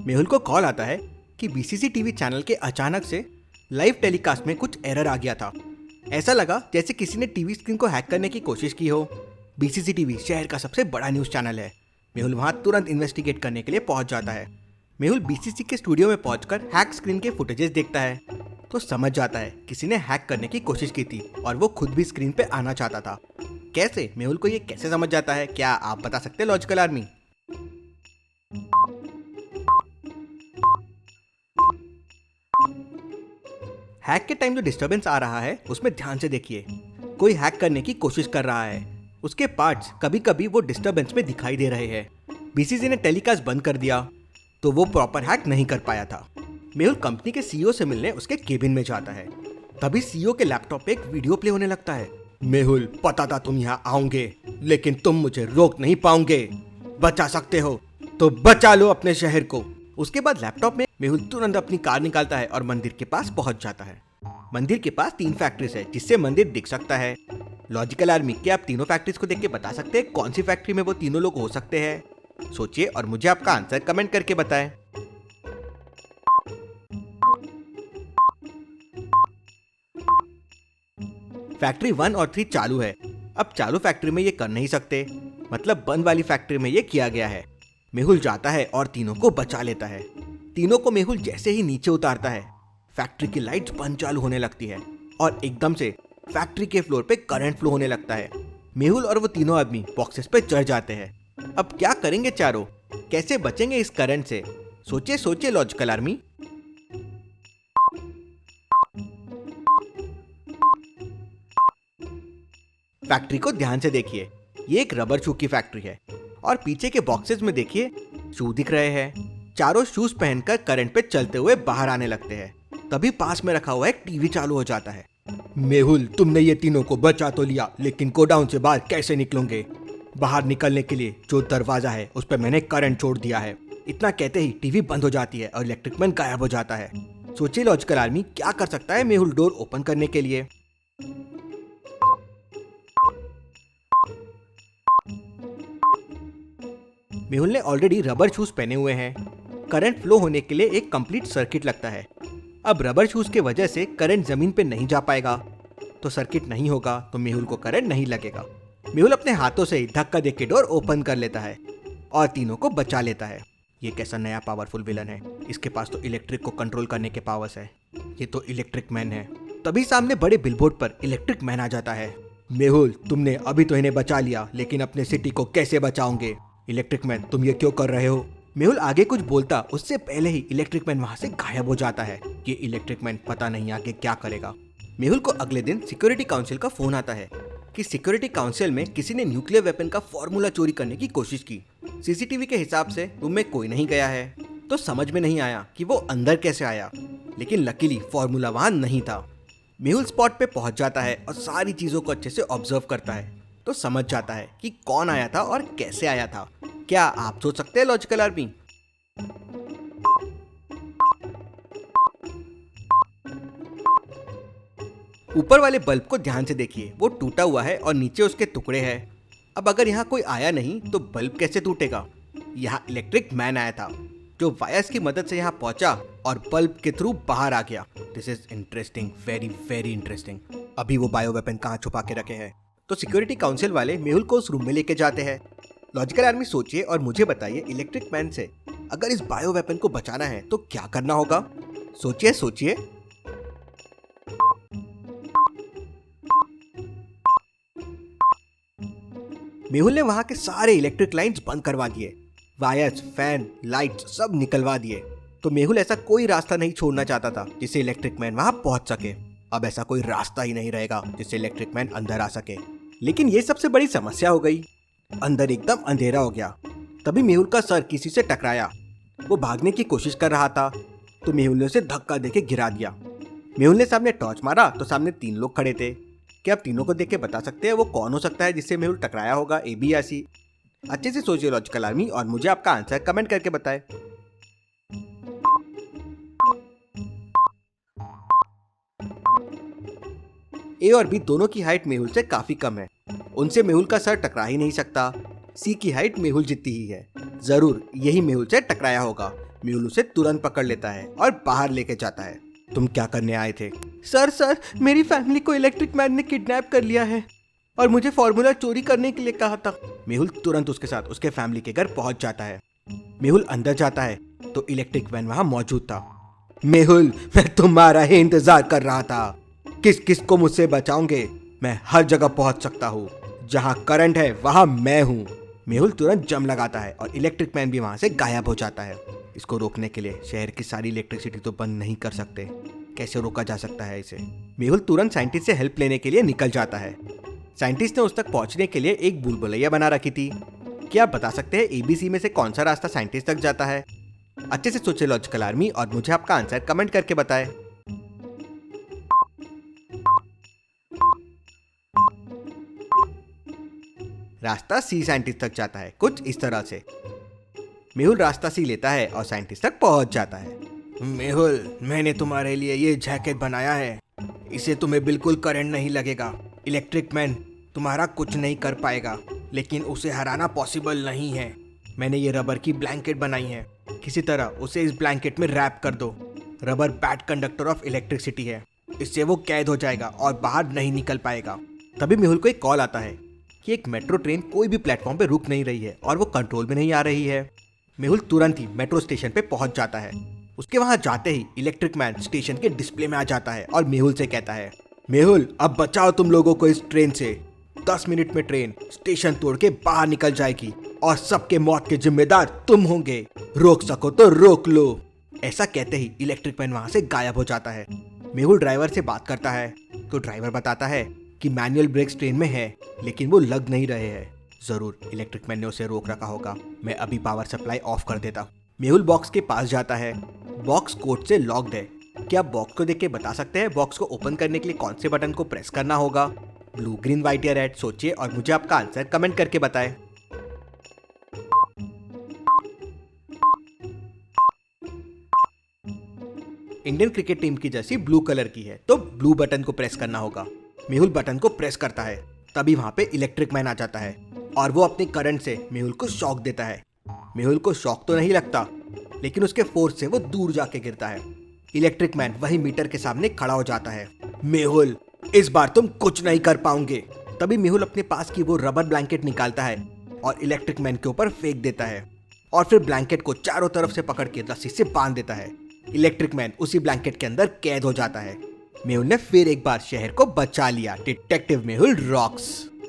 मेहुल को कॉल आता है कि बीसीसी टीवी चैनल के अचानक से लाइव टेलीकास्ट में कुछ एरर आ गया था। ऐसा लगा जैसे किसी ने टीवी स्क्रीन को हैक करने की कोशिश की हो। बीसीसी टीवी शहर का सबसे बड़ा न्यूज़ चैनल है। मेहुल वहां तुरंत इन्वेस्टिगेट करने के लिए पहुंच जाता है। मेहुल बीसीसी के स्टूडियो में पहुंचकर हैक स्क्रीन के फुटेजेस देखता है तो समझ जाता है किसी ने हैक करने की कोशिश की थी और वो खुद भी स्क्रीन पे आना चाहता था। कैसे? मेहुल को ये कैसे समझ जाता है, क्या आप बता सकते हैं लॉजिकल आर्मी? हैक के टाइम जो डिस्टरबेंस आ रहा है उसमें ध्यान से देखिए। कोई हैक करने की कोशिश कर रहा है, उसके पार्ट्स कभी कभी वो डिस्टरबेंस में दिखाई दे रहे हैं। बीसीसी ने टेलीकास्ट बंद कर दिया तो वो प्रॉपर हैक नहीं कर पाया था। मेहुल कंपनी के सीईओ से मिलने उसके केबिन में जाता है। तभी सीईओ के लैपटॉप पे एक वीडियो प्ले होने लगता है। मेहुल, पता था तुम यहाँ आओगे, लेकिन तुम मुझे रोक नहीं पाओगे। बचा सकते हो तो बचा लो अपने शहर को। उसके बाद लैपटॉप में मेहुल तुरंत अपनी कार निकालता है और मंदिर के पास पहुंच जाता है। मंदिर के पास 3 फैक्ट्रीज है जिससे मंदिर दिख सकता है। लॉजिकल आर्मी, क्या आप तीनों फैक्ट्रीज को देख के बता सकते हैं कौन सी फैक्ट्री में वो तीनों लोग हो सकते हैं? सोचिए और मुझे आपका आंसर कमेंट करके बताएं। फैक्ट्री 1 और 3 चालू है। अब चालू फैक्ट्री में ये कर नहीं सकते, मतलब बंद वाली फैक्ट्री में ये किया गया है। मेहुल जाता है और तीनों को बचा लेता है। तीनों को मेहुल जैसे ही नीचे उतारता है, फैक्ट्री की लाइट्स बंद चालू होने लगती है और एकदम से फैक्ट्री के फ्लोर पे करंट फ्लो होने लगता है। मेहुल और वो तीनों आदमी बॉक्सेस पे चढ़ जाते हैं। अब क्या करेंगे चारों? कैसे बचेंगे इस करंट से? सोचिए सोचिए लॉजिकल आर्मी। फैक्ट्री को ध्यान से देखिए, ये एक रबर शू की फैक्ट्री है और पीछे के बॉक्सेस में देखिए शू दिख रहे हैं। चारों शूज पहनकर करंट पे चलते हुए बाहर आने लगते हैं। तभी पास में रखा हुआ एक टीवी चालू हो जाता है। मेहुल, तुमने ये तीनों को बचा तो लिया, लेकिन गोडाउन से बाहर कैसे निकलोगे? बाहर निकलने के लिए जो दरवाजा है उस पर मैंने करंट छोड़ दिया है। इतना कहते ही टीवी बंद हो जाती है और इलेक्ट्रिक मैन गायब हो जाता है। सोचिए लॉजिकल आर्मी, क्या कर सकता है मेहुल डोर ओपन करने के लिए? मेहुल ने ऑलरेडी रबर शूज पहने हुए हैं। करंट फ्लो होने के लिए एक कंप्लीट सर्किट लगता है। अब रबर शूज के वजह से करंट जमीन पे नहीं जा पाएगा, तो सर्किट नहीं होगा तो मेहुल को करंट नहीं लगेगा। मेहुल अपने हाथों से ही धक्का देके डोर ओपन कर लेता है और तीनों को बचा लेता है। ये कैसा नया पावरफुल विलन है? इसके पास तो इलेक्ट्रिक को कंट्रोल करने के पावर्स है। ये तो इलेक्ट्रिक मैन है। तभी सामने बड़े बिलबोर्ड पर इलेक्ट्रिक मैन आ जाता है। मेहुल, तुमने अभी तो इन्हें बचा लिया, लेकिन अपने सिटी को कैसे बचाओगे? इलेक्ट्रिक मैन, तुम ये क्यों कर रहे हो? मेहुल आगे कुछ बोलता उससे पहले ही इलेक्ट्रिक मैन वहां से गायब हो जाता है। ये इलेक्ट्रिक मैन पता नहीं आगे क्या करेगा। मेहुल को अगले दिन सिक्योरिटी काउंसिल का फोन आता है कि सिक्योरिटी काउंसिल में किसी ने न्यूक्लियर वेपन का फॉर्मूला चोरी करने की कोशिश की। सीसीटीवी के हिसाब से रूम में कोई नहीं गया है, तो समझ में नहीं आया कि वो अंदर कैसे आया, लेकिन लकीली फॉर्मूला वहां नहीं था। मेहुल स्पॉट पे पहुंच जाता है और सारी चीजों को अच्छे से ऑब्जर्व करता है, तो समझ जाता है कि कौन आया था और कैसे आया था। क्या आप सोच सकते हैं लॉजिकल आर्मी? ऊपर वाले बल्ब को ध्यान से देखिए, वो टूटा हुआ है और नीचे उसके टुकड़े हैं। अब अगर यहाँ कोई आया नहीं तो बल्ब कैसे टूटेगा? यहाँ इलेक्ट्रिक मैन आया था जो वायर्स की मदद से यहाँ पहुंचा और बल्ब के थ्रू बाहर आ गया। This is interesting, very very interesting. अभी वो बायो वेपन कहाँ छुपा के रखे हैं? तो सिक्योरिटी काउंसिल वाले मेहुल को उस रूम में लेके जाते हैं। लॉजिकल आर्मी, सोचिए और मुझे बताइए इलेक्ट्रिक मैन से अगर इस बायो वेपन को बचाना है तो क्या करना होगा? सोचिए सोचिए। मेहुल ने वहां के सारे इलेक्ट्रिक लाइंस बंद करवा दिए, वायर्स, फैन, लाइट्स सब निकलवा दिए। तो मेहुल ऐसा कोई रास्ता नहीं छोड़ना चाहता था जिससे इलेक्ट्रिक मैन वहां पहुंच सके। अब ऐसा कोई रास्ता ही नहीं रहेगा जिससे इलेक्ट्रिक मैन अंदर आ सके। लेकिन ये सबसे बड़ी समस्या हो गई। अंदर एकदम अंधेरा हो गया। तभी मेहुल का सर किसी से टकराया। वो भागने की कोशिश कर रहा था तो मेहुल ने उसे धक्का देके गिरा दिया। मेहुल ने सामने टॉर्च मारा तो सामने 3 लोग खड़े थे। क्या आप तीनों को देख के बता सकते हैं वो कौन हो सकता है जिससे मेहुल टकराया होगा, ए बी या सी? अच्छे से सोचिए लॉजिकल आर्मी और मुझे आपका आंसर कमेंट करके बताएं। ए और बी दोनों की हाइट मेहुल से काफी कम है। उनसे मेहुल का सर टकरा ही नहीं सकता। सी की हाइट मेहुल जितनी ही है, जरूर यही मेहुल से टकराया होगा। मेहुल उसे तुरंत पकड़ लेता है और बाहर लेके जाता है। तुम क्या करने आए थे? सर मेरी फैमिली को इलेक्ट्रिक मैन ने किडनैप कर लिया है और मुझे फॉर्मूला चोरी करने के लिए कहा था। मेहुल तुरंत उसके साथ उसके फैमिली के घर पहुंच जाता है। मेहुल अंदर जाता है तो इलेक्ट्रिक मैन वहां मौजूद था। मेहुल, मैं तुम्हारा ही इंतजार कर रहा था। किस किस को मुझसे बचाओगे? मैं हर जगह पहुंच सकता हूँ। जहाँ करंट है वहां मैं हूँ। मेहुल तुरंत जम लगाता है और इलेक्ट्रिक मैन भी वहां से गायब हो जाता है। इसको रोकने के लिए शहर की सारी इलेक्ट्रिसिटी तो बंद नहीं कर सकते। कैसे रोका जा सकता है इसे? मेहुल तुरंत साइंटिस्ट से हेल्प लेने के लिए निकल जाता है। साइंटिस्ट ने उस तक पहुंचने के लिए एक भूल भुलैया बना रखी थी। क्या आप बता सकते हैं ABC में से कौन सा रास्ता साइंटिस्ट तक जाता है? अच्छे से सोचे लॉजिकल आर्मी और मुझे आपका आंसर कमेंट करके बताएं। रास्ता C साइंटिस्ट तक जाता है, कुछ इस तरह से। मेहुल रास्ता C लेता है और साइंटिस्ट तक पहुंच जाता है। मेहुल, मैंने तुम्हारे लिए ये जैकेट बनाया है। इसे तुम्हें बिल्कुल करंट नहीं लगेगा। इलेक्ट्रिक मैन तुम्हारा कुछ नहीं कर पाएगा, लेकिन उसे हराना पॉसिबल नहीं है। मैंने ये रबर की ब्लैंकेट बनाई है। किसी तरह उसे इस ब्लैंकेट में रैप कर दो। Rubber bad conductor of electricity है। इससे वो कैद हो जाएगा और बाहर नहीं निकल पाएगा। तभी मेहुल को एक कॉल आता है कि एक मेट्रो ट्रेन कोई भी प्लेटफॉर्म पे रुक नहीं रही है और वो कंट्रोल में नहीं आ रही है। मेहुल तुरंत ही मेट्रो स्टेशन पे पहुंच जाता है। उसके वहां जाते ही इलेक्ट्रिक मैन स्टेशन के डिस्प्ले में आ जाता है और मेहुल से कहता है, मेहुल, अब बचाओ तुम लोगों को इस ट्रेन से। 10 मिनट में ट्रेन स्टेशन तोड़ के बाहर निकल जाएगी और सबके मौत के जिम्मेदार तुम होंगे। रोक सको तो रोक लो। ऐसा कहते ही इलेक्ट्रिक मैन वहां से गायब हो जाता है। मेहुल ड्राइवर से बात करता है तो ड्राइवर बताता है कि मैनुअल ब्रेक्स ट्रेन में है, लेकिन वो लग नहीं रहे हैं। जरूर इलेक्ट्रिक मैन ने उसे रोक रखा होगा। मैं अभी पावर सप्लाई ऑफ कर देता हूँ। मेहुल बॉक्स के पास जाता है। बॉक्स कोड से लॉक्ड है। क्या आप बॉक्स को देख के बता सकते हैं बॉक्स को ओपन करने के लिए कौन से बटन को प्रेस करना होगा? ब्लू, ग्रीन, व्हाइट या रेड? सोचिए और मुझे आपका आंसर कमेंट करके बताएं। इंडियन क्रिकेट टीम की जर्सी ब्लू कलर की है तो ब्लू बटन को प्रेस करना होगा। मेहुल बटन को प्रेस करता है। तभी वहां पे इलेक्ट्रिक मैन आ जाता है और वो अपने करंट से मेहुल को शॉक देता है। मेहुल को शॉक तो नहीं लगता, लेकिन उसके फोर्स से वो दूर जाके गिरता है। इलेक्ट्रिक मैन वही मीटर के सामने खड़ा हो जाता है। मेहुल, इस बार तुम कुछ नहीं कर पाओगे। तभी मेहुल अपने पास की वो रबर ब्लैंकेट निकालता है और इलेक्ट्रिक मैन के ऊपर फेंक देता है और फिर ब्लैंकेट को चारों तरफ से पकड़ के रस्सी से बांध देता है। इलेक्ट्रिक मैन उसी ब्लैंकेट के अंदर कैद हो जाता है। मेहुल ने फिर एक बार शहर को बचा लिया। Detective Mehul rocks.